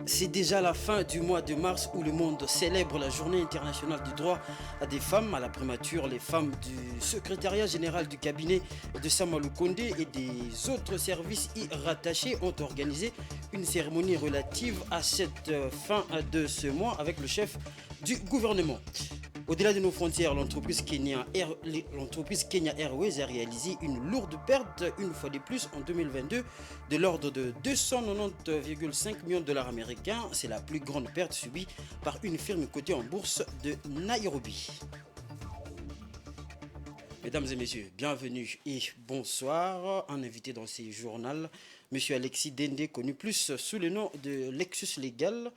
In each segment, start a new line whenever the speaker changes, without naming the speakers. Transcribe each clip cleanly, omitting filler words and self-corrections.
C'est déjà la fin du mois de mars où le monde célèbre la journée internationale du droit à des femmes. À la primature, les femmes du secrétariat général du cabinet de Samalou Kondé et des autres services y rattachés ont organisé une cérémonie relative à cette fin de ce mois avec le chef du gouvernement. Au-delà de nos frontières, l'entreprise Kenya Airways a réalisé une lourde perte, une fois de plus en 2022, de l'ordre de 290,5 millions de dollars américains. C'est la plus grande perte subie par une firme cotée en bourse de Nairobi. Mesdames et messieurs, bienvenue et bonsoir. Un invité dans ce journal, Monsieur Alexis Dende, connu plus sous le nom de Lexus Légal.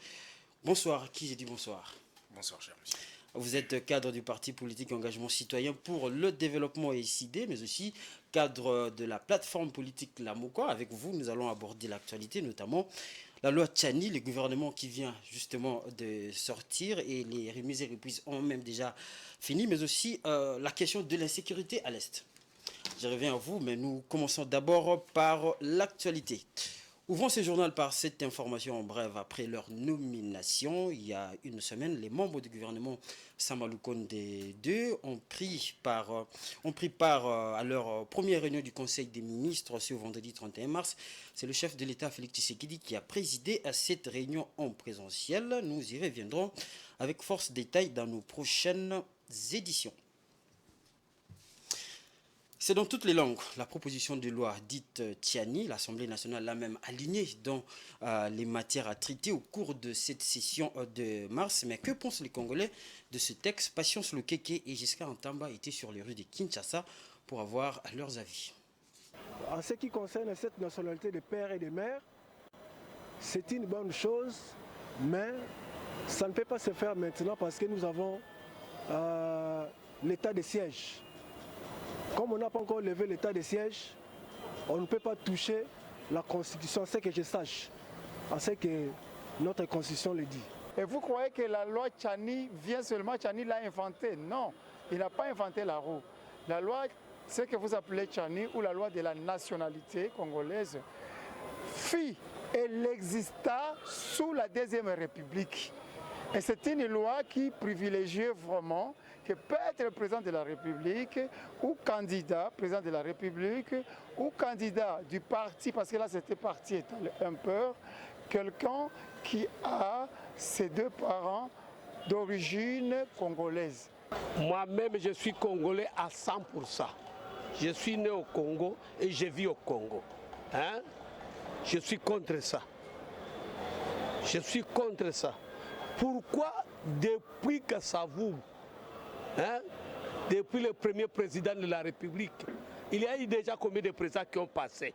Bonsoir, qui j'ai dit bonsoir?
Bonsoir, cher monsieur.
Vous êtes cadre du parti politique Engagement Citoyen pour le Développement SID, mais aussi cadre de la plateforme politique Lamoka. Avec vous, nous allons aborder l'actualité, notamment la loi Tchani, le gouvernement qui vient justement de sortir et les remises et reprises ont même déjà fini, mais aussi la question de l'insécurité à l'Est. Je reviens à vous, mais nous commençons d'abord par l'actualité. Ouvrons ce journal par cette information en bref. Après leur nomination, il y a une semaine, les membres du gouvernement Samalou Kondé II ont pris part à leur première réunion du Conseil des ministres ce vendredi 31 mars. C'est le chef de l'État, Félix Tshisekedi, qui a présidé à cette réunion en présentiel. Nous y reviendrons avec force détail dans nos prochaines éditions. C'est dans toutes les langues. La proposition de loi dite Tchani, l'Assemblée nationale l'a même alignée dans les matières à traiter au cours de cette session de mars. Mais que pensent les Congolais de ce texte? Patience Lokeke et Giscard Ntamba étaient sur les rues de Kinshasa pour avoir leurs avis.
En ce qui concerne cette nationalité de père et de mère, c'est une bonne chose, mais ça ne peut pas se faire maintenant parce que nous avons l'état de siège. Comme on n'a pas encore levé l'état de siège, on ne peut pas toucher la Constitution, c'est que je sache, à ce que notre Constitution le dit.
Et vous croyez que la loi Tchani vient seulement, Tchani l'a inventée? Non, il n'a pas inventé la roue. La loi, ce que vous appelez Tchani, ou la loi de la nationalité congolaise, elle exista sous la Deuxième République. Et c'est une loi qui privilégiait vraiment que peut être le président de la République ou candidat, président de la République ou candidat du parti, parce que là c'était parti un peu, quelqu'un qui a ses deux parents d'origine congolaise.
Moi-même je suis congolais à 100%. Je suis né au Congo et je vis au Congo. Je suis contre ça. Je suis contre ça. Pourquoi depuis que ça vous, depuis le premier président de la République, il y a eu déjà combien de présidents qui ont passé?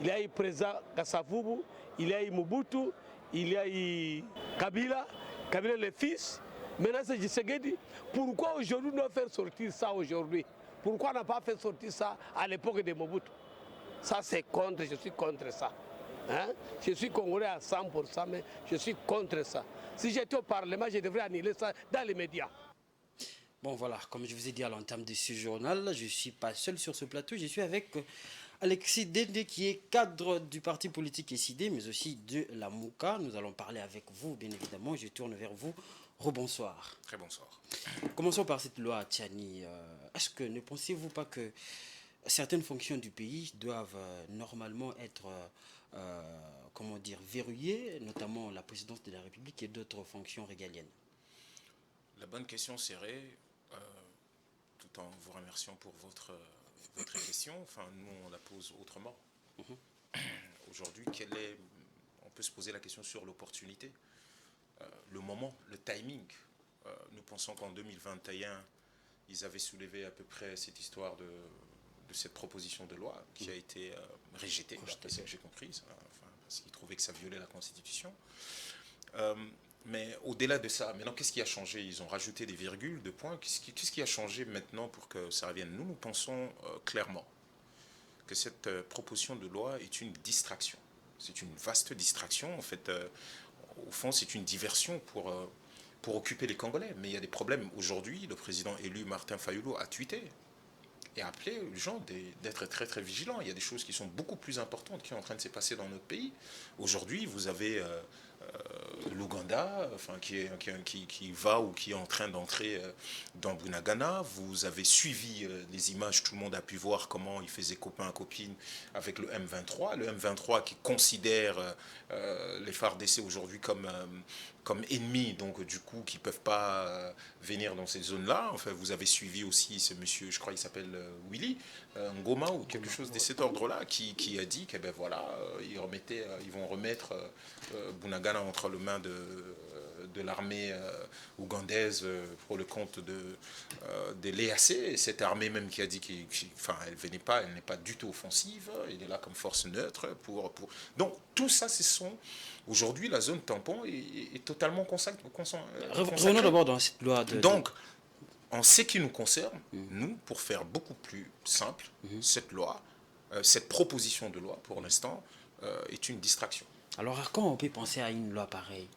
Il y a eu le président Kassavubu, il y a eu Mobutu, il y a eu Kabila le fils, maintenant c'est Tshisekedi. Pourquoi aujourd'hui nous faire sortir ça aujourd'hui? Pourquoi on n'a pas fait sortir ça à l'époque de Mobutu? Ça c'est contre, je suis contre ça. Je suis congolais à 100%, mais je suis contre ça. Si j'étais au Parlement, je devrais annuler ça dans les médias.
Bon voilà, comme je vous ai dit à l'entame de ce journal, je ne suis pas seul sur ce plateau, je suis avec Alexis Dende qui est cadre du parti politique SID, mais aussi de la Mouka. Nous allons parler avec vous, bien évidemment. Je tourne vers vous. Rebonsoir.
Très bonsoir.
Commençons par cette loi Tchani. Est-ce que ne pensez-vous pas que certaines fonctions du pays doivent normalement être verrouillées, notamment la présidence de la République et d'autres fonctions régaliennes?
La bonne question serait, tout en vous remerciant pour votre question, enfin nous on la pose autrement. Aujourd'hui, on peut se poser la question sur l'opportunité, le moment, le timing. Nous pensons qu'en 2021, ils avaient soulevé à peu près cette histoire de cette proposition de loi qui a été rejetée, c'est ce que j'ai compris, parce qu'ils trouvaient que ça violait la Constitution. Mais au-delà de ça, maintenant, qu'est-ce qui a changé? Ils ont rajouté des virgules, des points. Qu'est-ce qui a changé maintenant pour que ça revienne? Nous pensons clairement que cette proposition de loi est une distraction. C'est une vaste distraction. En fait, au fond, c'est une diversion pour occuper les Congolais. Mais il y a des problèmes. Aujourd'hui, le président élu Martin Fayulu a tweeté. et appeler les gens d'être très très vigilants. Il y a des choses qui sont beaucoup plus importantes qui sont en train de se passer dans notre pays. Aujourd'hui, vous avez l'Ouganda, enfin, qui va ou qui est en train d'entrer dans Bunagana. Vous avez suivi les images, tout le monde a pu voir comment il faisait copain-copine avec le M23. Le M23 qui considère les FARDC aujourd'hui comme ennemis, donc du coup qui ne peuvent pas venir dans ces zones-là. Enfin, vous avez suivi aussi ce monsieur, je crois qu'il s'appelle Willy Ngoma ou quelque chose de cet ordre-là, qui a dit que ben voilà, ils vont remettre Bunagana entre les mains de l'armée ougandaise pour le compte de l'EAC. Et cette armée même qui a dit elle n'est pas du tout offensive, elle est là comme force neutre. Donc tout ça, aujourd'hui, la zone tampon est totalement consacrée.
Revenons d'abord dans cette loi.
Donc, en ce qui nous concerne, nous, pour faire beaucoup plus simple, cette loi, cette proposition de loi, pour l'instant, est une distraction.
Alors, à quand on peut penser à une loi pareille?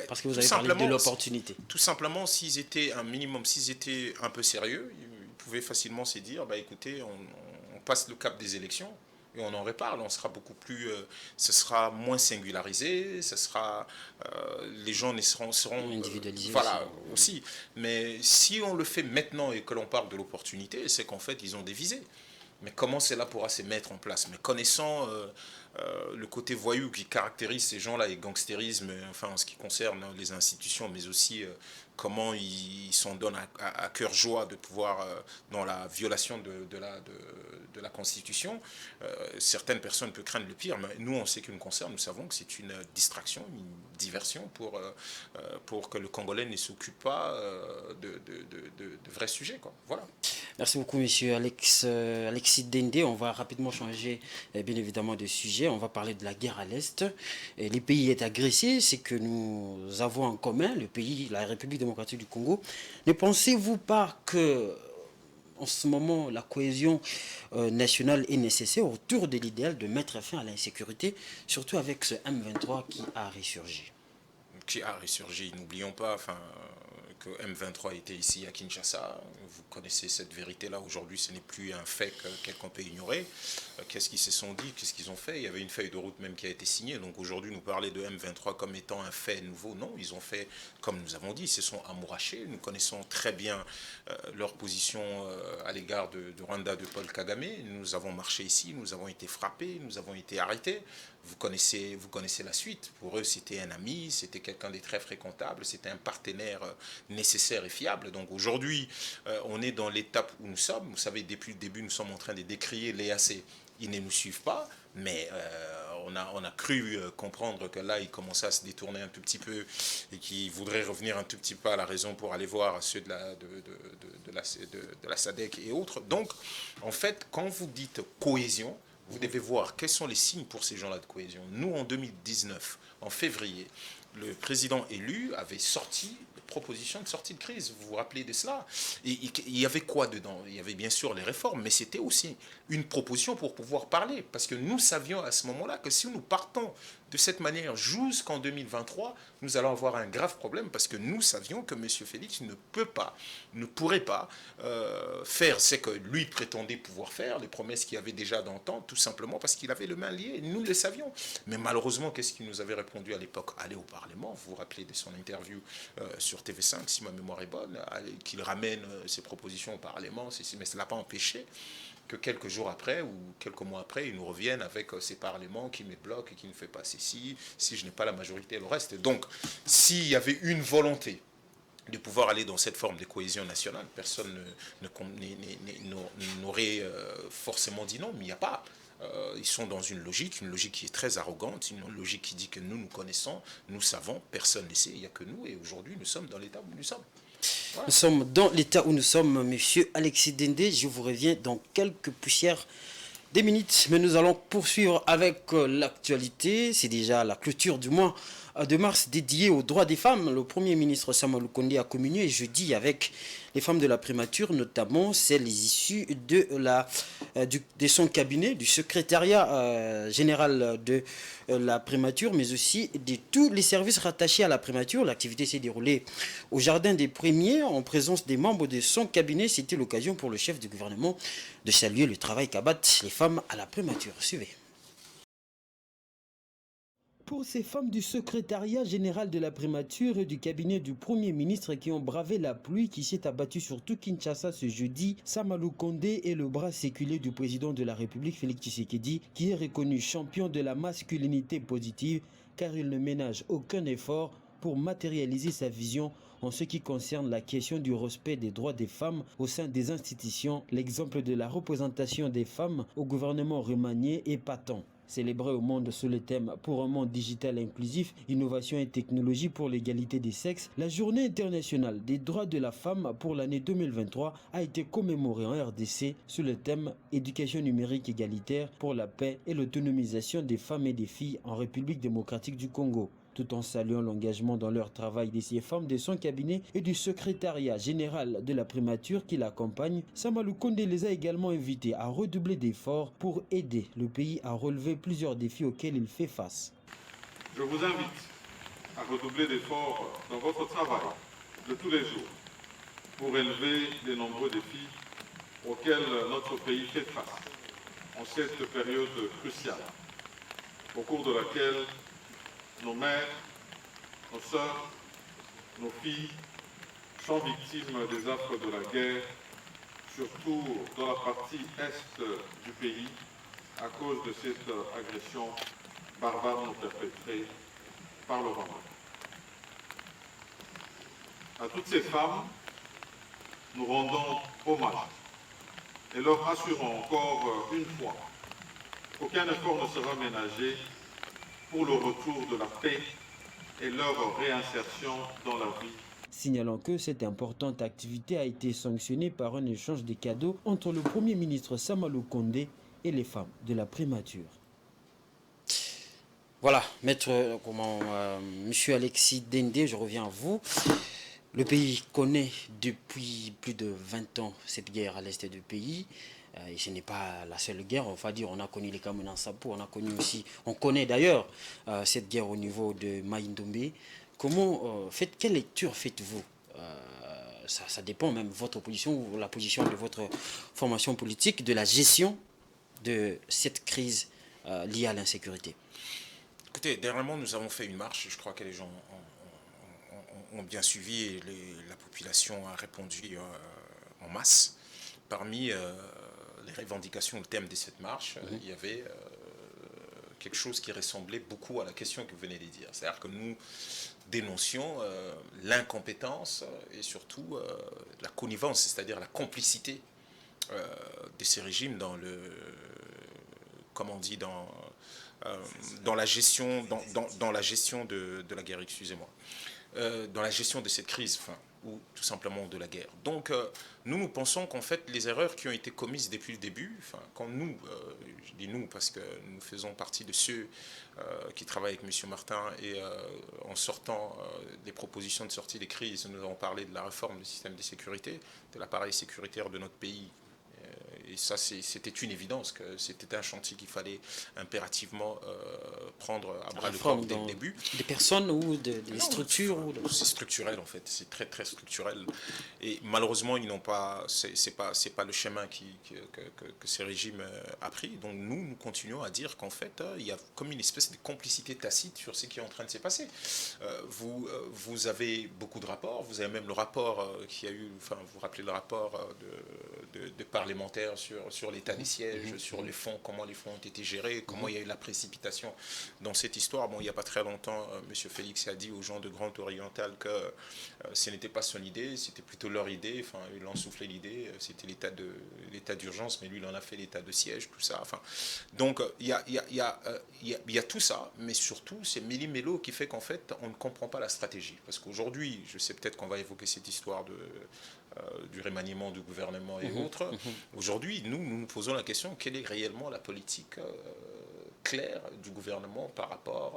Parce que vous
tout
avez parlé de
simplement,
l'opportunité.
Tout simplement, s'ils étaient un peu sérieux, ils pouvaient facilement se dire, écoutez, on passe le cap des élections et on en reparle. On sera beaucoup plus, ce sera moins singularisé, les gens seront
individualisés.
Voilà, aussi. Mais si on le fait maintenant et que l'on parle de l'opportunité, c'est qu'en fait, ils ont des visées. Mais comment cela pourra se mettre en place? Mais connaissant le côté voyou qui caractérise ces gens-là, et gangstérisme, enfin en ce qui concerne les institutions, mais aussi comment ils s'en donnent à cœur joie de pouvoir, dans la violation de la Constitution, certaines personnes peuvent craindre le pire, mais nous, en ce qui nous concerne, nous savons que c'est une distraction, une diversion pour que le Congolais ne s'occupe pas de vrais sujets, quoi. Voilà.
Merci beaucoup, monsieur Alexis Dende. On va rapidement changer, bien évidemment, de sujet. On va parler de la guerre à l'Est. Le pays est agressé, c'est que nous avons en commun, le pays, la République démocratique du Congo. Ne pensez-vous pas que, en ce moment, la cohésion nationale est nécessaire autour de l'idéal de mettre fin à l'insécurité, surtout avec ce M23 qui a ressurgi?
N'oublions pas, que M23 était ici à Kinshasa. Vous connaissez cette vérité-là. Aujourd'hui, ce n'est plus un fait que quelqu'un peut ignorer. Qu'est-ce qu'ils se sont dit? Qu'est-ce qu'ils ont fait? Il y avait une feuille de route même qui a été signée. Donc aujourd'hui, nous parler de M23 comme étant un fait nouveau, non. Ils ont fait, comme nous avons dit, ils se sont amourachés. Nous connaissons très bien leur position à l'égard de Rwanda, de Paul Kagame. Nous avons marché ici, nous avons été frappés, nous avons été arrêtés. Vous connaissez la suite. Pour eux, c'était un ami, c'était quelqu'un de très fréquentable, c'était un partenaire nécessaire et fiable. Donc aujourd'hui, on est dans l'étape où nous sommes. Vous savez, depuis le début, nous sommes en train de décrier l'EAC. Ils ne nous suivent pas, mais on a cru comprendre que là, ils commençaient à se détourner un tout petit peu et qu'ils voudraient revenir un tout petit peu à la raison pour aller voir ceux de la SADC et autres. Donc, en fait, quand vous dites cohésion, vous devez voir quels sont les signes pour ces gens-là de cohésion. Nous, en 2019, en février, le président élu avait sorti une proposition de sortie de crise. Vous vous rappelez de cela? Et il y avait quoi dedans? Il y avait bien sûr les réformes, mais c'était aussi une proposition pour pouvoir parler. Parce que nous savions à ce moment-là que si nous partons de cette manière jusqu'en 2023, nous allons avoir un grave problème parce que nous savions que M. Félix ne pourrait pas faire ce que lui prétendait pouvoir faire, les promesses qu'il avait déjà d'antan, tout simplement parce qu'il avait les mains liées. Nous le savions. Mais malheureusement, qu'est-ce qu'il nous avait répondu à l'époque? Aller au Parlement. Vous vous rappelez de son interview sur TV5, si ma mémoire est bonne, qu'il ramène ses propositions au Parlement, mais cela n'a pas empêché que quelques jours après ou quelques mois après, ils nous reviennent avec ces parlements qui me bloquent et qui ne fait pas ceci, si je n'ai pas la majorité et le reste. Donc, s'il y avait une volonté de pouvoir aller dans cette forme de cohésion nationale, personne n'aurait forcément dit non, mais il n'y a pas. Ils sont dans une logique qui est très arrogante, une logique qui dit que nous connaissons, nous savons, personne ne sait, il n'y a que nous, et aujourd'hui, nous sommes dans l'état où nous sommes.
Nous sommes dans l'état où nous sommes, monsieur Alexis Dende. Je vous reviens dans quelques poussières des minutes, mais nous allons poursuivre avec l'actualité. C'est déjà la clôture du mois de mars dédié aux droits des femmes. Le Premier ministre Samalou Kondé a communié jeudi avec les femmes de la primature, notamment celles issues de son cabinet, du secrétariat général de la primature, mais aussi de tous les services rattachés à la primature. L'activité s'est déroulée au Jardin des Premiers en présence des membres de son cabinet. C'était l'occasion pour le chef du gouvernement de saluer le travail qu'abattent les femmes à la primature. Suivez. Pour ces femmes du secrétariat général de la primature et du cabinet du Premier ministre qui ont bravé la pluie qui s'est abattue sur tout Kinshasa ce jeudi, Samalou Kondé est le bras séculé du président de la République Félix Tshisekedi, qui est reconnu champion de la masculinité positive car il ne ménage aucun effort pour matérialiser sa vision en ce qui concerne la question du respect des droits des femmes au sein des institutions. L'exemple de la représentation des femmes au gouvernement remanié est patent. Célébré au monde sous le thème « Pour un monde digital inclusif, innovation et technologie pour l'égalité des sexes », la Journée internationale des droits de la femme pour l'année 2023 a été commémorée en RDC sous le thème « Éducation numérique égalitaire pour la paix et l'autonomisation des femmes et des filles en République démocratique du Congo ». Tout en saluant l'engagement dans leur travail de ces femmes de son cabinet et du secrétariat général de la primature qui l'accompagne, Samalou Kondé les a également invités à redoubler d'efforts pour aider le pays à relever plusieurs défis auxquels il fait face.
Je vous invite à redoubler d'efforts dans votre travail de tous les jours pour élever les nombreux défis auxquels notre pays fait face en cette période cruciale, au cours de laquelle nos mères, nos sœurs, nos filles sont victimes des affres de la guerre, surtout dans la partie est du pays, à cause de cette agression barbare perpétrée par le Rwanda. À toutes ces femmes, nous rendons hommage et leur assurons encore une fois qu'aucun effort ne sera ménagé pour le retour de la paix et leur réinsertion dans la vie.
Signalant que cette importante activité a été sanctionnée par un échange de cadeaux entre le Premier ministre Samalou Kondé et les femmes de la primature. Voilà, maître, monsieur Alexis Dende, je reviens à vous. Le pays connaît depuis plus de 20 ans cette guerre à l'est du pays. Et ce n'est pas la seule guerre, on va dire, on a connu les Cameroun en Sapo, on connaît d'ailleurs cette guerre au niveau de Maïndombe. Quelle lecture faites-vous ça dépend même de votre position ou la position de votre formation politique, de la gestion de cette crise liée à l'insécurité.
Écoutez, dernièrement, nous avons fait une marche, je crois que les gens ont bien suivi et la population a répondu en masse. Parmi les revendications, le thème de cette marche, il y avait quelque chose qui ressemblait beaucoup à la question que vous venez de dire. C'est-à-dire que nous dénoncions l'incompétence et surtout la connivence, c'est-à-dire la complicité de ces régimes dans le, comment on dit, dans la gestion, dans la gestion de la guerre, excusez-moi, dans la gestion de cette crise, ou tout simplement de la guerre. Donc, nous pensons qu'en fait, les erreurs qui ont été commises depuis le début, quand nous, je dis nous parce que nous faisons partie de ceux qui travaillent avec M. Martin et en sortant des propositions de sortie des crises, nous avons parlé de la réforme du système de sécurité, de l'appareil sécuritaire de notre pays. Et ça, c'était une évidence que c'était un chantier qu'il fallait impérativement prendre à bras le corps dès le début.
Des personnes ou des structures
C'est structurel en fait, c'est très très structurel. Et malheureusement, ils n'ont pas, c'est pas le chemin que ces régimes a pris. Donc nous continuons à dire qu'en fait, il y a comme une espèce de complicité tacite sur ce qui est en train de se passer. Vous avez beaucoup de rapports, vous avez même le rapport qui a eu, vous vous rappelez le rapport de parlementaires sur l'état des sièges, sur les fonds, comment les fonds ont été gérés, comment il y a eu la précipitation dans cette histoire. Bon, il n'y a pas très longtemps, M. Félix a dit aux gens de Grand Oriental que ce n'était pas son idée, c'était plutôt leur idée. Enfin, ils ont soufflé l'idée, c'était l'état d'urgence, mais lui, il en a fait l'état de siège, tout ça. Enfin, donc, il y a tout ça, mais surtout, c'est méli-mélo qui fait qu'en fait, on ne comprend pas la stratégie. Parce qu'aujourd'hui, je sais peut-être qu'on va évoquer cette histoire du remaniement du gouvernement et autres. Aujourd'hui, nous posons la question, quelle est réellement la politique claire du gouvernement par rapport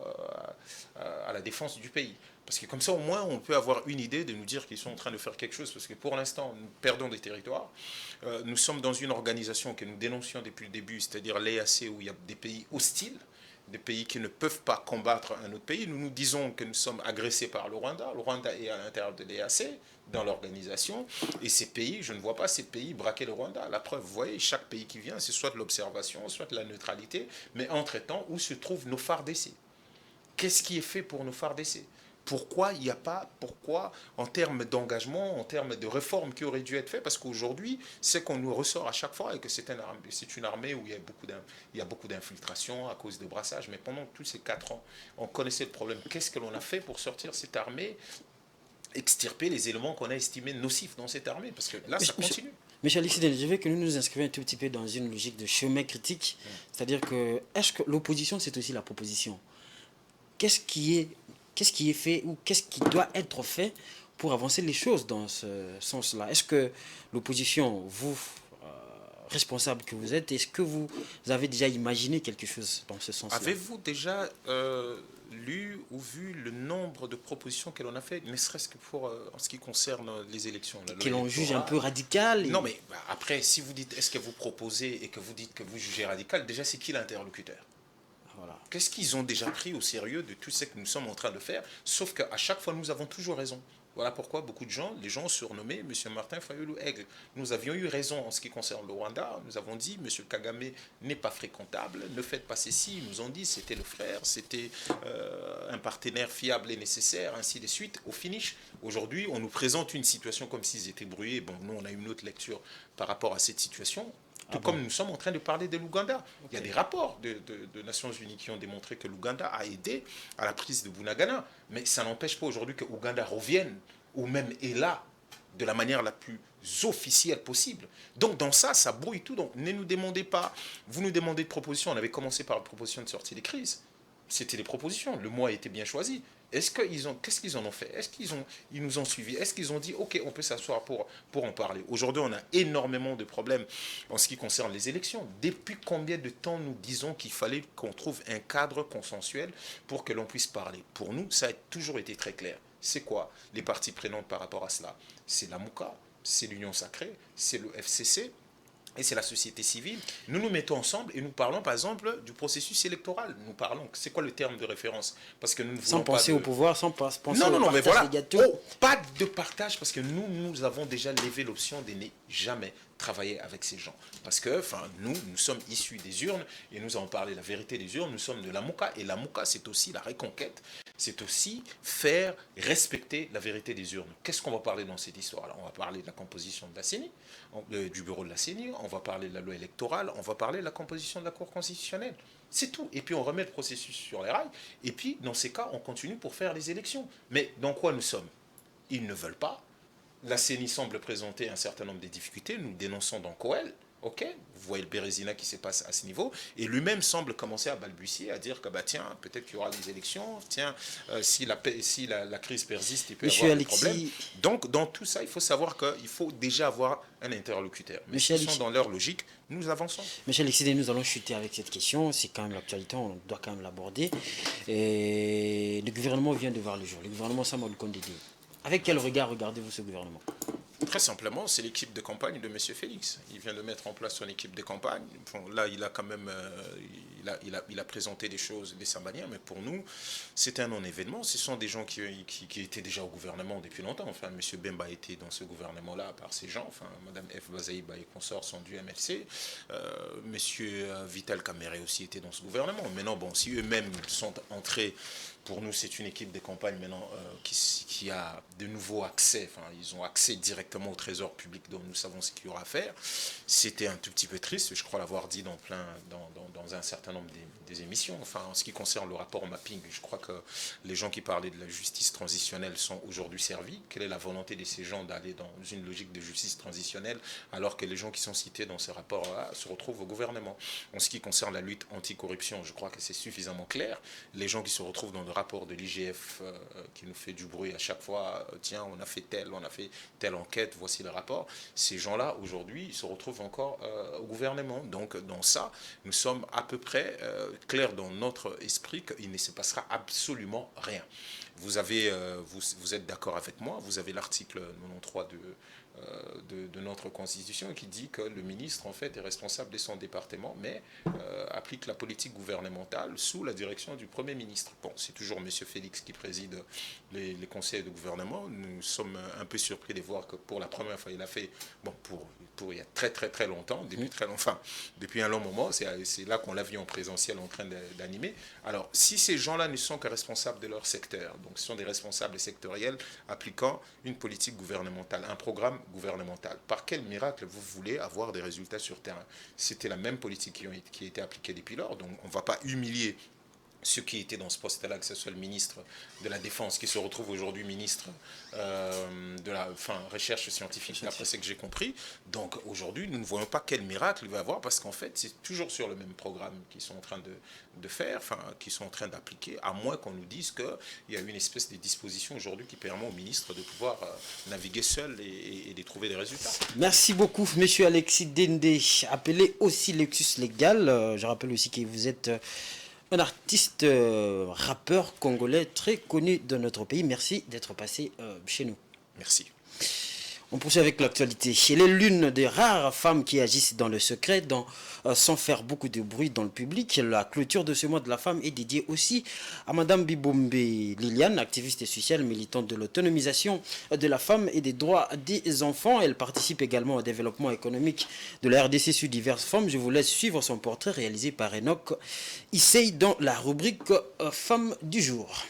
à la défense du pays. Parce que comme ça, au moins, on peut avoir une idée de nous dire qu'ils sont en train de faire quelque chose. Parce que pour l'instant, nous perdons des territoires. Nous sommes dans une organisation que nous dénoncions depuis le début, c'est-à-dire l'EAC, où il y a des pays hostiles, des pays qui ne peuvent pas combattre un autre pays. Nous nous disons que nous sommes agressés par le Rwanda. Le Rwanda est à l'intérieur de l'EAC, dans l'organisation. Et ces pays, je ne vois pas ces pays braquer le Rwanda. La preuve, vous voyez, chaque pays qui vient, c'est soit de l'observation, soit de la neutralité. Mais entre-temps, où se trouvent nos phares d'essai? Qu'est-ce qui est fait pour nos phares d'essai? Pourquoi il n'y a pas, pourquoi en termes d'engagement, en termes de réformes qui auraient dû être faites? Parce qu'aujourd'hui, c'est qu'on nous ressort à chaque fois et que c'est une armée où il y a beaucoup d'infiltration à cause de brassage. Mais pendant tous ces 4 ans, on connaissait le problème. Qu'est-ce que l'on a fait pour sortir cette armée, extirper les éléments qu'on a estimés nocifs dans cette armée? Parce que là, ça continue.
Monsieur Alexis, je veux que nous nous inscrivions un tout petit peu dans une logique de chemin critique. C'est-à-dire que, est-ce que l'opposition, c'est aussi la proposition? Qu'est-ce qui est fait ou qu'est-ce qui doit être fait pour avancer les choses dans ce sens-là? Est-ce que l'opposition, vous, responsable que vous êtes, est-ce que vous avez déjà imaginé quelque chose dans ce sens-là?
Avez-vous déjà lu ou vu le nombre de propositions que l'on a fait, ne serait-ce que pour en ce qui concerne les élections?
Que l'on juge un peu radical?
Non, mais après, si vous dites est-ce que vous proposez et que vous dites que vous jugez radical, déjà c'est qui l'interlocuteur?
Voilà.
Qu'est-ce qu'ils ont déjà pris au sérieux de tout ce que nous sommes en train de faire? Sauf qu'à chaque fois, nous avons toujours raison. Voilà pourquoi beaucoup de gens, les gens ont surnommé M. Martin Fayulu Aigle. Nous avions eu raison en ce qui concerne le Rwanda. Nous avons dit M. Kagame n'est pas fréquentable, ne faites pas ceci. Ils nous ont dit c'était le frère, c'était un partenaire fiable et nécessaire, ainsi de suite. Au finish, aujourd'hui, on nous présente une situation comme s'ils étaient brouillés. Bon, nous, on a une autre lecture par rapport à cette situation. Tout comme nous sommes en train de parler de l'Ouganda. Il y a des rapports de Nations Unies qui ont démontré que l'Ouganda a aidé à la prise de Bunagana. Mais ça n'empêche pas aujourd'hui que l'Ouganda revienne, ou même est là, de la manière la plus officielle possible. Donc dans ça, ça brouille tout. Donc ne nous demandez pas, vous nous demandez de propositions. On avait commencé par la proposition de sortie des crises. C'était des propositions. Le mois a été bien choisi. Qu'est-ce qu'ils en ont fait? Est-ce ils nous ont suivis? Est-ce qu'ils ont dit, OK, on peut s'asseoir pour en parler? Aujourd'hui, on a énormément de problèmes en ce qui concerne les élections. Depuis combien de temps nous disons qu'il fallait qu'on trouve un cadre consensuel pour que l'on puisse parler? Pour nous, ça a toujours été très clair. C'est quoi les parties prenantes par rapport à cela? C'est la MOUCA, c'est l'Union Sacrée, c'est le FCC, et c'est la société civile. Nous nous mettons ensemble et nous parlons par exemple du processus électoral. Nous parlons, c'est quoi le terme de référence? Parce que nous ne voulons
sans penser au pouvoir, sans penser au
mais voilà,
des gâteaux.
pas de partage, parce que nous avons déjà levé l'option de ne jamais travailler avec ces gens. Parce que nous sommes issus des urnes, et nous avons parlé de la vérité des urnes, nous sommes de la MOUCA, et la MOUCA, c'est aussi la reconquête, c'est aussi faire respecter la vérité des urnes. Qu'est-ce qu'on va parler dans cette histoire-là? On va parler de la composition de la CENI, du bureau de la CENI, on va parler de la loi électorale, on va parler de la composition de la Cour constitutionnelle. C'est tout. Et puis on remet le processus sur les rails, et puis dans ces cas, on continue pour faire les élections. Mais dans quoi nous sommes? Ils ne veulent pas. La CENI semble présenter un certain nombre de difficultés, nous dénonçons dans Coel. Ok, vous voyez le Bérésina qui se passe à ce niveau, et lui-même semble commencer à balbutier, à dire que tiens, peut-être qu'il y aura des élections, tiens, si la crise persiste, il peut y avoir des problèmes. Donc, dans tout ça, il faut savoir qu'il faut déjà avoir un interlocuteur. Mais s'ils sont dans leur logique, nous avançons.
Monsieur Alexis, nous allons chuter avec cette question, c'est quand même l'actualité, on doit quand même l'aborder. Et le gouvernement vient de voir le jour, le gouvernement Samuel Kondede. Avec quel regard regardez-vous ce gouvernement?
Très simplement, c'est l'équipe de campagne de M. Félix. Il vient de mettre en place son équipe de campagne. Bon, là, il a quand même il a présenté des choses de sa manière, mais pour nous, c'est un non-événement. Ce sont des gens qui étaient déjà au gouvernement depuis longtemps. Enfin, M. Bemba était dans ce gouvernement-là par ces gens. Enfin, Mme F. Bazaïba et consorts sont du MLC. M. Vital Kamere aussi était dans ce gouvernement. Maintenant, bon, si eux-mêmes sont entrés, pour nous, c'est une équipe de campagne maintenant qui a de nouveaux accès. Enfin, ils ont accès directement au trésor public, dont nous savons ce qu'il y aura à faire. C'était un tout petit peu triste, je crois l'avoir dit dans un certain nombre des émissions. Enfin, en ce qui concerne le rapport au mapping, je crois que les gens qui parlaient de la justice transitionnelle sont aujourd'hui servis. Quelle est la volonté de ces gens d'aller dans une logique de justice transitionnelle alors que les gens qui sont cités dans ces rapports-là se retrouvent au gouvernement? En ce qui concerne la lutte anticorruption, je crois que c'est suffisamment clair. Les gens qui se retrouvent dans le rapport de l'IGF qui nous fait du bruit à chaque fois, tiens, on a fait telle enquête, voici le rapport. Ces gens-là, aujourd'hui, ils se retrouvent encore au gouvernement. Donc, dans ça, nous sommes à peu près être clair dans notre esprit qu'il ne se passera absolument rien. Vous êtes d'accord avec moi, vous avez l'article 93 de notre Constitution qui dit que le ministre en fait est responsable de son département, mais applique la politique gouvernementale sous la direction du Premier ministre. Bon, c'est toujours M. Félix qui préside les conseils de gouvernement. Nous sommes un peu surpris de voir que pour la première fois, il a fait, bon, pour il y a très longtemps, depuis un long moment, c'est là qu'on l'a vu en présentiel en train d'animer. Alors, si ces gens-là ne sont que responsables de leur secteur, donc ce sont des responsables sectoriels appliquant une politique gouvernementale, un programme gouvernemental, par quel miracle vous voulez avoir des résultats sur terrain? C'était la même politique qui a été appliquée depuis lors, donc on ne va pas humilier ceux qui étaient dans ce poste-là, que ce soit le ministre de la Défense, qui se retrouve aujourd'hui ministre de la recherche scientifique, d'après ce que j'ai compris. Donc aujourd'hui, nous ne voyons pas quel miracle il va y avoir, parce qu'en fait, c'est toujours sur le même programme qu'ils sont en train de faire, qu'ils sont en train d'appliquer, à moins qu'on nous dise qu'il y a une espèce de disposition aujourd'hui qui permet au ministre de pouvoir naviguer seul et de trouver des résultats.
Merci beaucoup, monsieur Alexis Dendé, appelé aussi Lexus Légal. Je rappelle aussi que vous êtes un artiste rappeur congolais très connu dans notre pays. Merci d'être passé chez nous.
Merci.
On poursuit avec l'actualité. Elle est l'une des rares femmes qui agissent dans le secret, sans faire beaucoup de bruit dans le public. La clôture de ce mois de la femme est dédiée aussi à Madame Bibombe Liliane, activiste sociale militante de l'autonomisation de la femme et des droits des enfants. Elle participe également au développement économique de la RDC sur diverses formes. Je vous laisse suivre son portrait réalisé par Enoch Issei dans la rubrique Femmes du jour.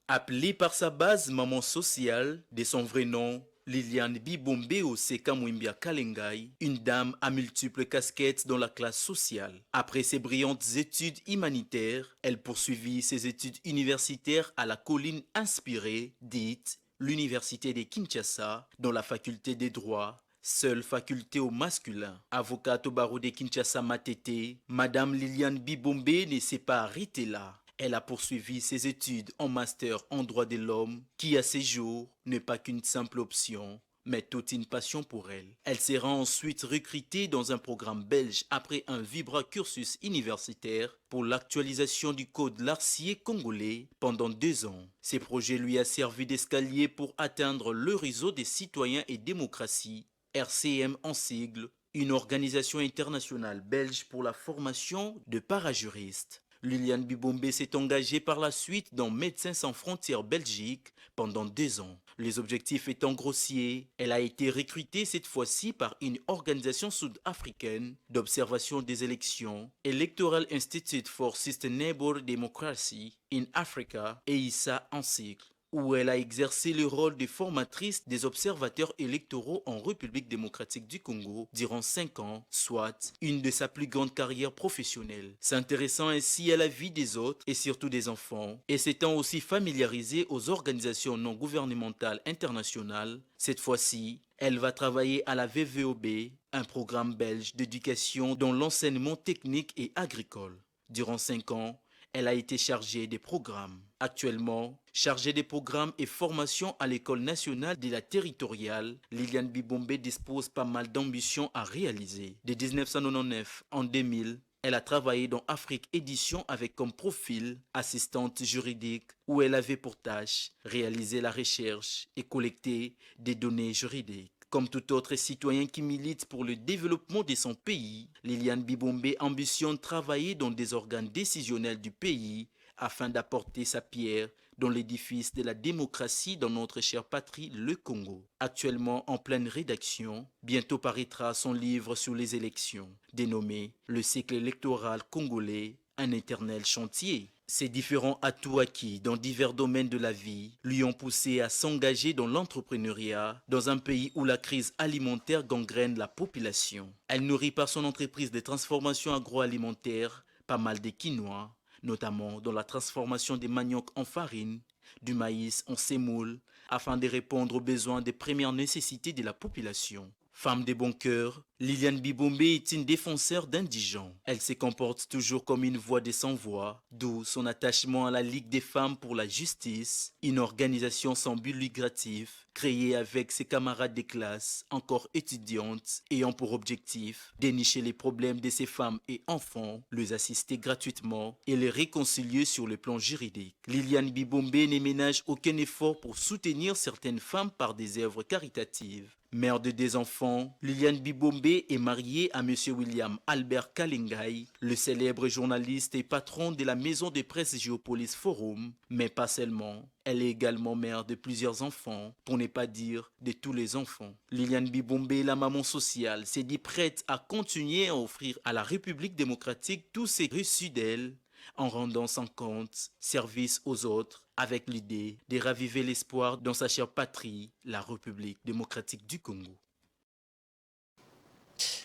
Appelée par sa base maman sociale, de son vrai nom, Liliane Bibombe Oseka Mwimbia Kalengai, une dame à multiples casquettes dans la classe sociale. Après ses brillantes études humanitaires, elle poursuivit ses études universitaires à la colline inspirée, dite l'Université de Kinshasa, dans la faculté des droits, seule faculté au masculin. Avocate au barreau de Kinshasa Matete, Madame Liliane Bibombe ne s'est pas arrêtée là. Elle a poursuivi ses études en master en droit de l'homme, qui à ses jours n'est pas qu'une simple option, mais toute une passion pour elle. Elle sera ensuite recrutée dans un programme belge après un vibrant cursus universitaire pour l'actualisation du code larcier congolais pendant 2 ans. Ces projets lui a servi d'escalier pour atteindre le réseau des citoyens et démocratie, RCM en sigle, une organisation internationale belge pour la formation de parajuristes. Liliane Bibombe s'est engagée par la suite dans Médecins sans frontières Belgique pendant 2 ans. Les objectifs étant grossiers, elle a été recrutée cette fois-ci par une organisation sud-africaine d'observation des élections, Electoral Institute for Sustainable Democracy in Africa, EISA en cycle, où elle a exercé le rôle de formatrice des observateurs électoraux en République démocratique du Congo durant 5 ans, soit une de sa plus grandes carrières professionnelles, s'intéressant ainsi à la vie des autres et surtout des enfants, et s'étant aussi familiarisée aux organisations non gouvernementales internationales. Cette fois-ci, elle va travailler à la VVOB, un programme belge d'éducation dans l'enseignement technique et agricole. Durant 5 ans, elle a été chargée des programmes. Actuellement, chargée des programmes et formations à l'École nationale de la territoriale, Liliane Bibombe dispose pas mal d'ambitions à réaliser. De 1999 en 2000, elle a travaillé dans Afrique Édition avec comme profil assistante juridique, où elle avait pour tâche réaliser la recherche et collecter des données juridiques. Comme tout autre citoyen qui milite pour le développement de son pays, Liliane Bibombe ambitionne travailler dans des organes décisionnels du pays afin d'apporter sa pierre dans l'édifice de la démocratie dans notre chère patrie, le Congo. Actuellement en pleine rédaction, bientôt paraîtra son livre sur les élections, dénommé « Le cycle électoral congolais, un éternel chantier ». Ces différents atouts acquis dans divers domaines de la vie lui ont poussé à s'engager dans l'entrepreneuriat dans un pays où la crise alimentaire gangrène la population. Elle nourrit par son entreprise de transformation agroalimentaire pas mal de quinoa, notamment dans la transformation des maniocs en farine, du maïs en semoule, afin de répondre aux besoins des premières nécessités de la population. Femme de bon cœur, Liliane Bibombe est une défenseur d'indigents. Elle se comporte toujours comme une voix de sans-voix, d'où son attachement à la Ligue des femmes pour la justice, une organisation sans but lucratif, créée avec ses camarades de classe, encore étudiantes, ayant pour objectif dénicher les problèmes de ces femmes et enfants, les assister gratuitement et les réconcilier sur le plan juridique. Liliane Bibombe ne ménage aucun effort pour soutenir certaines femmes par des œuvres caritatives. Mère de 2 enfants, Liliane Bibombe est mariée à M. William Albert Kalengay, le célèbre journaliste et patron de la maison de presse Géopolis Forum, mais pas seulement. Elle est également mère de plusieurs enfants, pour ne pas dire de tous les enfants. Liliane Bibombe, la maman sociale, s'est dit prête à continuer à offrir à la République démocratique tous ses reçus d'elle, en rendant sans compte service aux autres, avec l'idée de raviver l'espoir dans sa chère patrie, la République démocratique du Congo.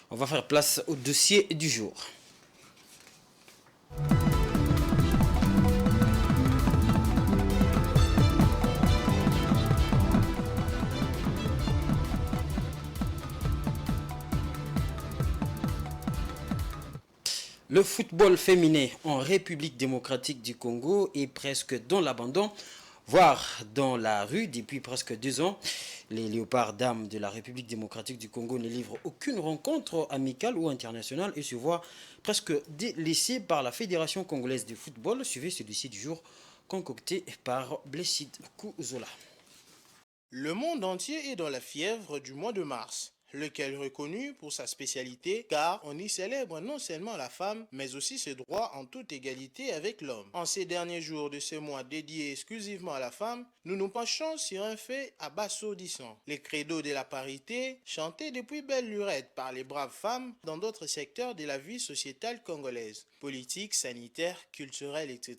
On va faire place au dossier du jour. Le football féminin en République démocratique du Congo est presque dans l'abandon, voire dans la rue depuis presque 2 ans. Les Léopards dames de la République démocratique du Congo ne livrent aucune rencontre amicale ou internationale et se voient presque délaissés par la Fédération congolaise de football. Suivez ce dossier du jour concocté par Blessed Kouzola.
Le monde entier est dans la fièvre du mois de mars, lequel est reconnu pour sa spécialité car on y célèbre non seulement la femme mais aussi ses droits en toute égalité avec l'homme. En ces derniers jours de ce mois dédié exclusivement à la femme, nous nous penchons sur un fait abasourdissant. Les credos de la parité chantés depuis belle lurette par les braves femmes dans d'autres secteurs de la vie sociétale congolaise, politique, sanitaire, culturelle, etc.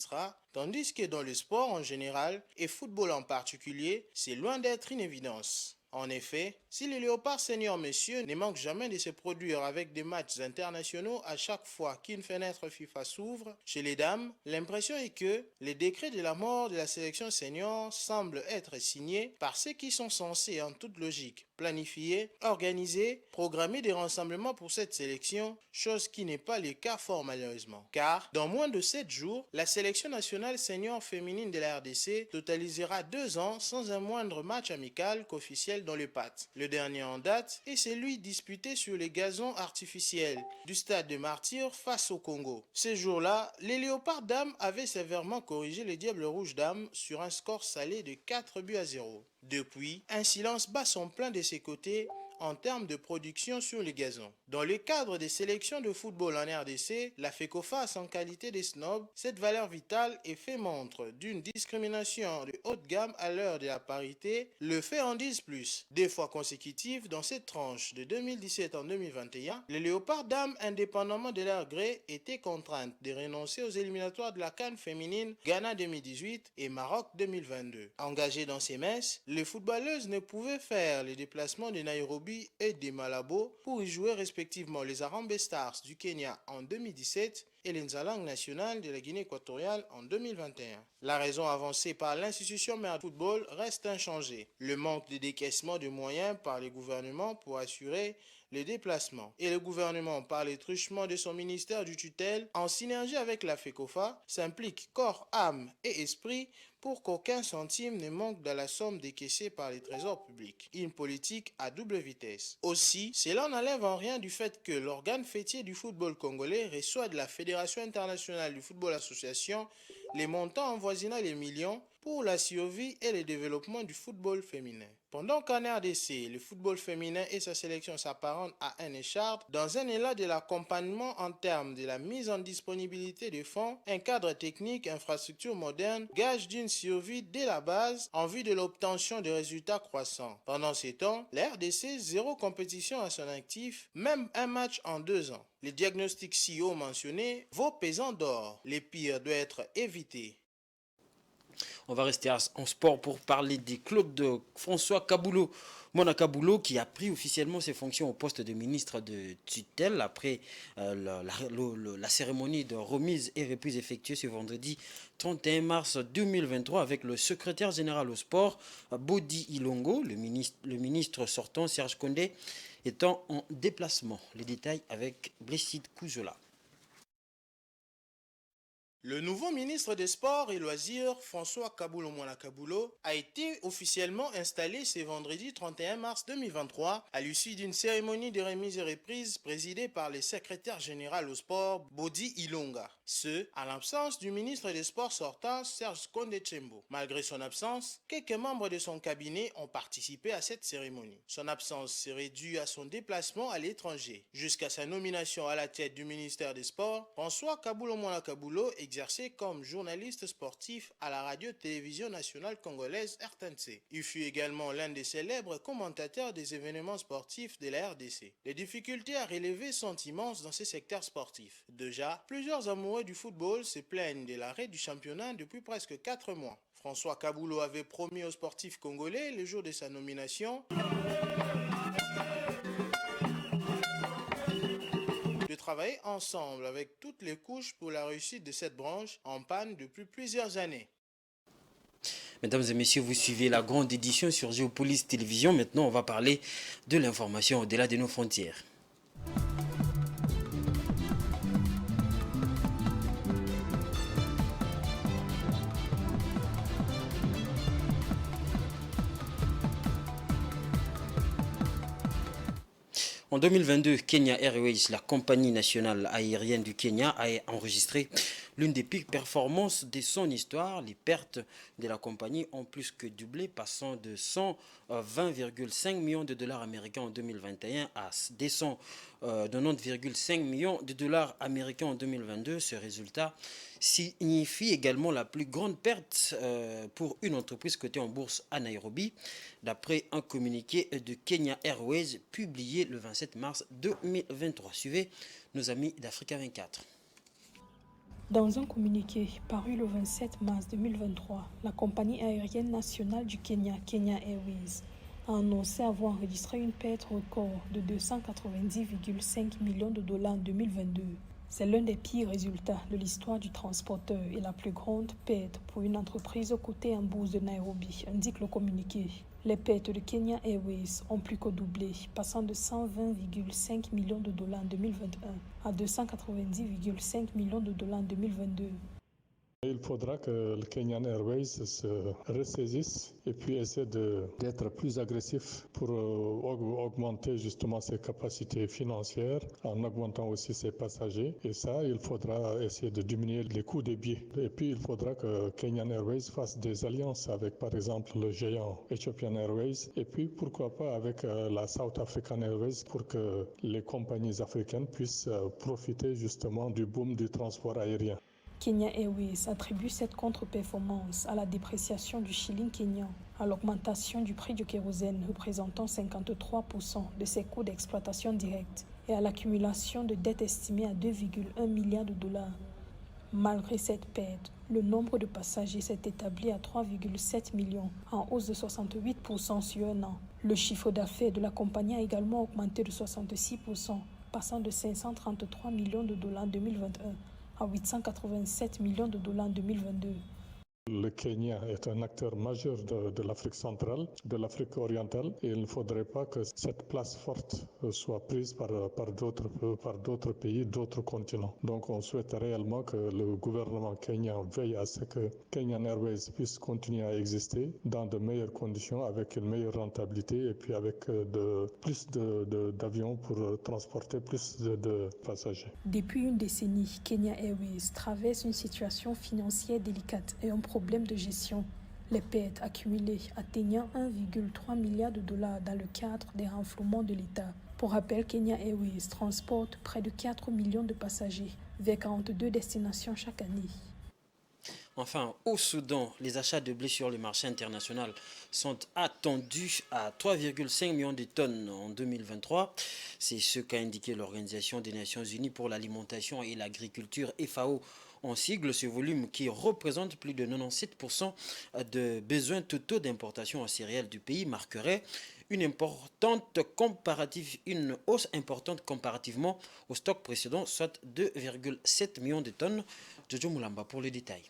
Tandis que dans le sport en général et football en particulier, c'est loin d'être une évidence. En effet, si les Léopards seniors messieurs ne manquent jamais de se produire avec des matchs internationaux à chaque fois qu'une fenêtre FIFA s'ouvre, chez les dames, l'impression est que les décrets de la mort de la sélection senior semblent être signés par ceux qui sont censés en toute logique planifier, organiser, programmer des rassemblements pour cette sélection, chose qui n'est pas le cas fort malheureusement. Car, dans moins de 7 jours, la sélection nationale senior féminine de la RDC totalisera 2 ans sans un moindre match amical qu'officiel dans le PAT. Le dernier en date est celui disputé sur les gazons artificiels du stade de Martyrs face au Congo. Ces jours-là, les Léopards dames avaient sévèrement corrigé les Diables Rouges dames sur un score salé de 4-0. Depuis, un silence bat son plein de ses côtés en termes de production sur les gazons. Dans le cadre des sélections de football en RDC, la FECOFA en qualité de snob, cette valeur vitale est fait montre d'une discrimination de haute gamme à l'heure de la parité, le fait en dise plus. 2 fois consécutives dans cette tranche de 2017 en 2021, les Léopards dames, indépendamment de leur gré, étaient contraintes de renoncer aux éliminatoires de la CAN féminine Ghana 2018 et Maroc 2022. Engagées dans ces messes, les footballeuses ne pouvaient faire les déplacements de Nairobi et des Malabo pour y jouer respectivement les Harambee Stars du Kenya en 2017 et les Nzalang National de la Guinée équatoriale en 2021. La raison avancée par l'institution mère de football reste inchangée. Le manque de décaissement de moyens par les gouvernements pour assurer les déplacements. Et le gouvernement, par les truchements de son ministère du tutelle, en synergie avec la FECOFA, s'implique corps, âme et esprit pour qu'aucun centime ne manque dans la somme décaissée par les trésors publics. Une politique à double vitesse. Aussi, cela n'enlève en rien du fait que l'organe fêtier du football congolais reçoit de la Fédération internationale du football association les montants avoisinant les millions pour la survie et le développement du football féminin. Pendant qu'en RDC, le football féminin et sa sélection s'apparentent à un écharpe, dans un élan de l'accompagnement en termes de la mise en disponibilité de fonds, un cadre technique, infrastructure moderne, gage d'une survie dès la base en vue de l'obtention de résultats croissants. Pendant ces temps, la RDC, 0 compétition à son actif, même un match en 2 ans. Les diagnostics si haut mentionnés vaut pesant d'or. Les pires doivent être évités.
On va rester en sport pour parler des Claude de François Kaboulou. Mona Kaboulou qui a pris officiellement ses fonctions au poste de ministre de tutelle après la cérémonie de remise et reprise effectuée ce vendredi 31 mars 2023 avec le secrétaire général au sport, Bodi Ilongo, le ministre sortant Serge Condé étant en déplacement. Les détails avec Blesside Kouzola.
Le nouveau ministre des Sports et Loisirs, François Kaboulou-Mwana Kaboulo, a été officiellement installé ce vendredi 31 mars 2023 à l'issue d'une cérémonie de remise et reprise présidée par le secrétaire général au sport, Bodi Ilonga. Ce, à l'absence du ministre des Sports sortant, Serge Kondechembo. Malgré son absence, quelques membres de son cabinet ont participé à cette cérémonie. Son absence serait due à son déplacement à l'étranger. Jusqu'à sa nomination à la tête du ministère des Sports, François Kaboulou-Mwana Kaboulo exercé comme journaliste sportif à la radio-télévision nationale congolaise RTNC. Il fut également l'un des célèbres commentateurs des événements sportifs de la RDC. Les difficultés à relever sont immenses dans ce secteur sportif. Déjà, plusieurs amoureux du football se plaignent de l'arrêt du championnat depuis presque 4 mois. François Kaboulo avait promis aux sportifs congolais le jour de sa nomination de travailler ensemble avec toutes les couches pour la réussite de cette branche en panne depuis plusieurs années.
Mesdames et messieurs, vous suivez la grande édition sur Géopolis Télévision. Maintenant, on va parler de l'information au-delà de nos frontières. En 2022, Kenya Airways, la compagnie nationale aérienne du Kenya, a enregistré l'une des pires performances de son histoire. Les pertes de la compagnie ont plus que doublé, passant de 120,5 millions de dollars américains en 2021 à 290,5 millions de dollars américains en 2022. Ce résultat signifie également la plus grande perte pour une entreprise cotée en bourse à Nairobi, d'après un communiqué de Kenya Airways publié le 27 mars 2023. Suivez nos amis d'Africa 24.
Dans un communiqué paru le 27 mars 2023, la compagnie aérienne nationale du Kenya, Kenya Airways, a annoncé avoir enregistré une perte record de 290,5 millions de dollars en 2022. C'est l'un des pires résultats de l'histoire du transporteur et la plus grande perte pour une entreprise cotée en bourse de Nairobi, indique le communiqué. Les pertes de Kenya Airways ont plus que doublé, passant de 120,5 millions de dollars en 2021 à 290,5 millions de dollars en 2022.
Il faudra que le Kenyan Airways se ressaisisse et puis essaie d'être plus agressif pour augmenter justement ses capacités financières en augmentant aussi ses passagers. Et ça, il faudra essayer de diminuer les coûts des billets. Et puis, il faudra que Kenyan Airways fasse des alliances avec, par exemple, le géant Ethiopian Airways et puis, pourquoi pas, avec la South African Airways pour que les compagnies africaines puissent profiter justement du boom du transport aérien.
Kenya Airways attribue cette contre-performance à la dépréciation du shilling kenyan, à l'augmentation du prix du kérosène représentant 53% de ses coûts d'exploitation directs et à l'accumulation de dettes estimées à 2,1 milliards de dollars. Malgré cette perte, le nombre de passagers s'est établi à 3,7 millions, en hausse de 68% sur un an. Le chiffre d'affaires de la compagnie a également augmenté de 66%, passant de 533 millions de dollars en 2021 à 887 millions de dollars en 2022.
Le Kenya est un acteur majeur de l'Afrique centrale, de l'Afrique orientale, et il ne faudrait pas que cette place forte soit prise par d'autres pays, d'autres continents. Donc on souhaite réellement que le gouvernement kenyan veille à ce que Kenyan Airways puisse continuer à exister dans de meilleures conditions, avec une meilleure rentabilité et puis avec plus d'avions pour transporter plus de passagers.
Depuis une décennie, Kenya Airways traverse une situation financière délicate et un problème de gestion. Les pertes accumulées atteignant 1,3 milliard de dollars dans le cadre des renflouements de l'État. Pour rappel, Kenya Airways transporte près de 4 millions de passagers vers 42 destinations chaque année.
Enfin, au Soudan, les achats de blé sur le marché international sont attendus à 3,5 millions de tonnes en 2023. C'est ce qu'a indiqué l'Organisation des Nations Unies pour l'alimentation et l'agriculture, FAO, en sigle. Ce volume, qui représente plus de 97% de besoins totaux d'importation en céréales du pays, marquerait une hausse importante comparativement au stock précédent, soit 2,7 millions de tonnes. Jojo Moulamba pour le détail.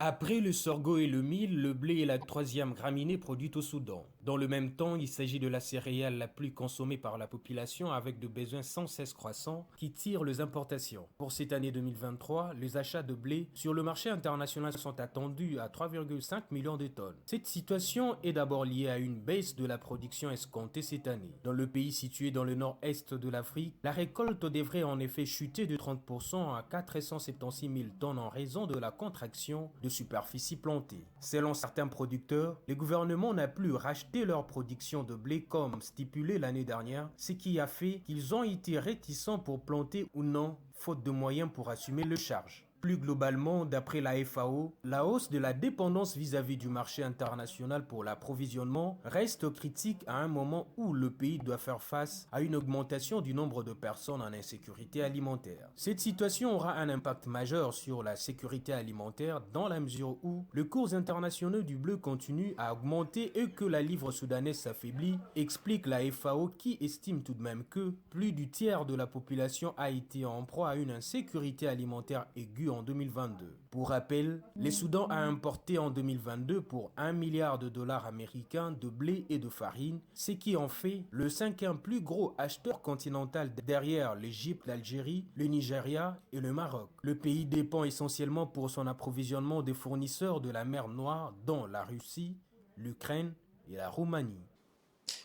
Après le sorgho et le mil, le blé est la troisième graminée produite au Soudan. Dans le même temps, il s'agit de la céréale la plus consommée par la population avec de besoins sans cesse croissants qui tirent les importations. Pour cette année 2023, les achats de blé sur le marché international sont attendus à 3,5 millions de tonnes. Cette situation est d'abord liée à une baisse de la production escomptée cette année. Dans le pays situé dans le nord-est de l'Afrique, la récolte devrait en effet chuter de 30% à 476 000 tonnes en raison de la contraction de superficie plantée. Selon certains producteurs, le gouvernement n'a plus racheté leur production de blé comme stipulé l'année dernière, ce qui a fait qu'ils ont été réticents pour planter ou non, faute de moyens pour assumer le charge. Plus globalement, d'après la FAO, la hausse de la dépendance vis-à-vis du marché international pour l'approvisionnement reste critique à un moment où le pays doit faire face à une augmentation du nombre de personnes en insécurité alimentaire. Cette situation aura un impact majeur sur la sécurité alimentaire dans la mesure où le cours international du blé continue à augmenter et que la livre soudanaise s'affaiblit, explique la FAO qui estime tout de même que plus du tiers de la population a été en proie à une insécurité alimentaire aiguë en 2022. Pour rappel, le Soudan a importé en 2022 pour 1 milliard de dollars américains de blé et de farine, ce qui en fait le 5e plus gros acheteur continental derrière l'Égypte, l'Algérie, le Nigeria et le Maroc. Le pays dépend essentiellement pour son approvisionnement des fournisseurs de la mer Noire, dont la Russie, l'Ukraine et la Roumanie.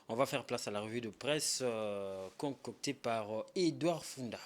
On va faire place à la revue de presse concoctée par Edouard Funda.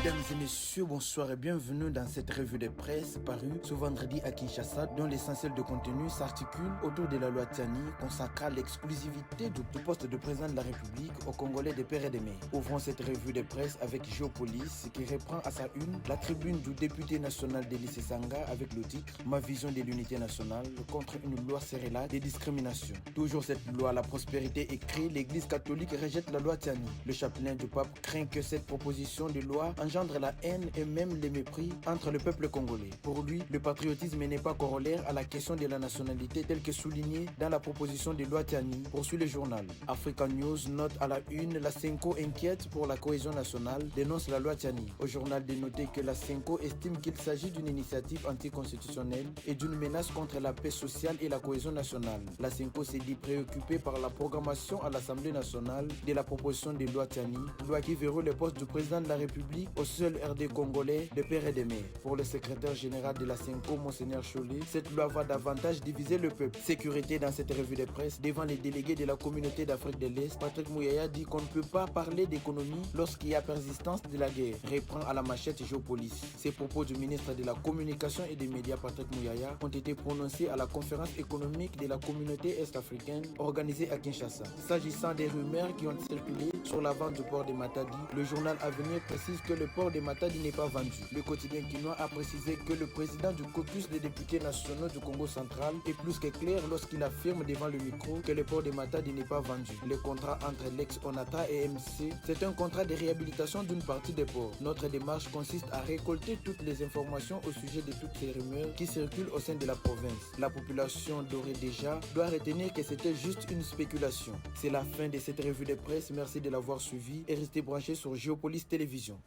Mesdames et messieurs, bonsoir et bienvenue dans cette revue de presse parue ce vendredi à Kinshasa, dont l'essentiel de contenu s'articule autour de la loi Tiani consacrant l'exclusivité du poste de président de la République aux Congolais des pères et des mères. Ouvrons cette revue de presse avec Géopolis qui reprend à sa une la tribune du député national d'Élysée Sanga avec le titre « Ma vision de l'unité nationale contre une loi Serela des discriminations ». Toujours cette loi à la prospérité écrit, l'Église catholique rejette la loi Tiani. Le chapelain du pape craint que cette proposition de loi engendre la haine et même les mépris entre le peuple congolais. Pour lui, le patriotisme n'est pas corollaire à la question de la nationalité telle que soulignée dans la proposition de loi Tiani, poursuit le journal. African News note à la une, la Senko inquiète pour la cohésion nationale, dénonce la loi Tiani. Au journal de noter que la Senko estime qu'il s'agit d'une initiative anticonstitutionnelle et d'une menace contre la paix sociale et la cohésion nationale. La Senko s'est dit préoccupée par la programmation à l'Assemblée nationale de la proposition de loi Tiani, loi qui verrouille le poste du président de la République au seul RD congolais de père et de mère. Pour le secrétaire général de la Senko, Monseigneur Chollet, cette loi va davantage diviser le peuple. Sécurité dans cette revue de presse, devant les délégués de la communauté d'Afrique de l'Est, Patrick Mouyaya dit qu'on ne peut pas parler d'économie lorsqu'il y a persistance de la guerre. Reprend à la machette Géopolis. Ces propos du ministre de la Communication et des Médias, Patrick Mouyaya, ont été prononcés à la conférence économique de la communauté est-africaine organisée à Kinshasa. S'agissant des rumeurs qui ont circulé sur la vente du port de Matadi, le journal Avenir précise que le port de Matadi n'est pas vendu. Le quotidien quinois a précisé que le président du caucus des députés nationaux du Congo central est plus que clair lorsqu'il affirme devant le micro que le port de Matadi n'est pas vendu. Le contrat entre l'ex-ONATA et MC, c'est un contrat de réhabilitation d'une partie des ports. Notre démarche consiste à récolter toutes les informations au sujet de toutes ces rumeurs qui circulent au sein de la province. La population d'ores déjà doit retenir que c'était juste une spéculation. C'est la fin de cette revue de presse. Merci de l'avoir suivi et restez branchés sur Géopolis Télévision.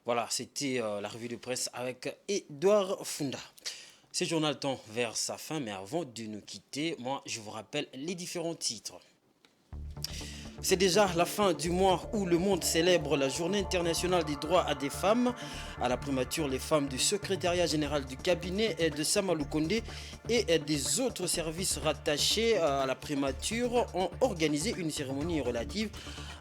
Voilà, c'était la revue de presse avec Edouard Funda. Ce journal tend vers sa fin, mais avant de nous quitter, moi, je vous rappelle les différents titres. C'est déjà la fin du mois où le monde célèbre la Journée internationale des droits des femmes. À la primature, les femmes du secrétariat général du cabinet de Samalou Kondé et des autres services rattachés à la primature ont organisé une cérémonie relative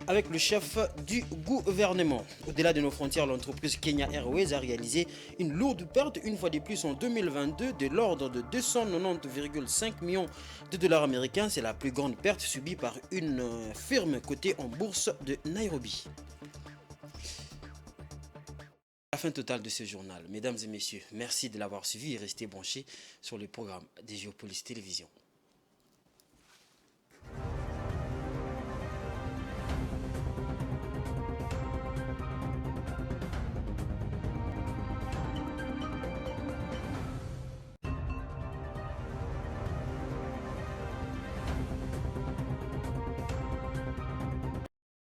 avec le chef du gouvernement. Au-delà de nos frontières, l'entreprise Kenya Airways a réalisé une lourde perte une fois de plus en 2022 de l'ordre de 290,5 millions de dollars américains. C'est la plus grande perte subie par une firme cotée en bourse de Nairobi. La fin totale de ce journal. Mesdames et messieurs, merci de l'avoir suivi et restez branchés sur le programme des Géopolis Télévision.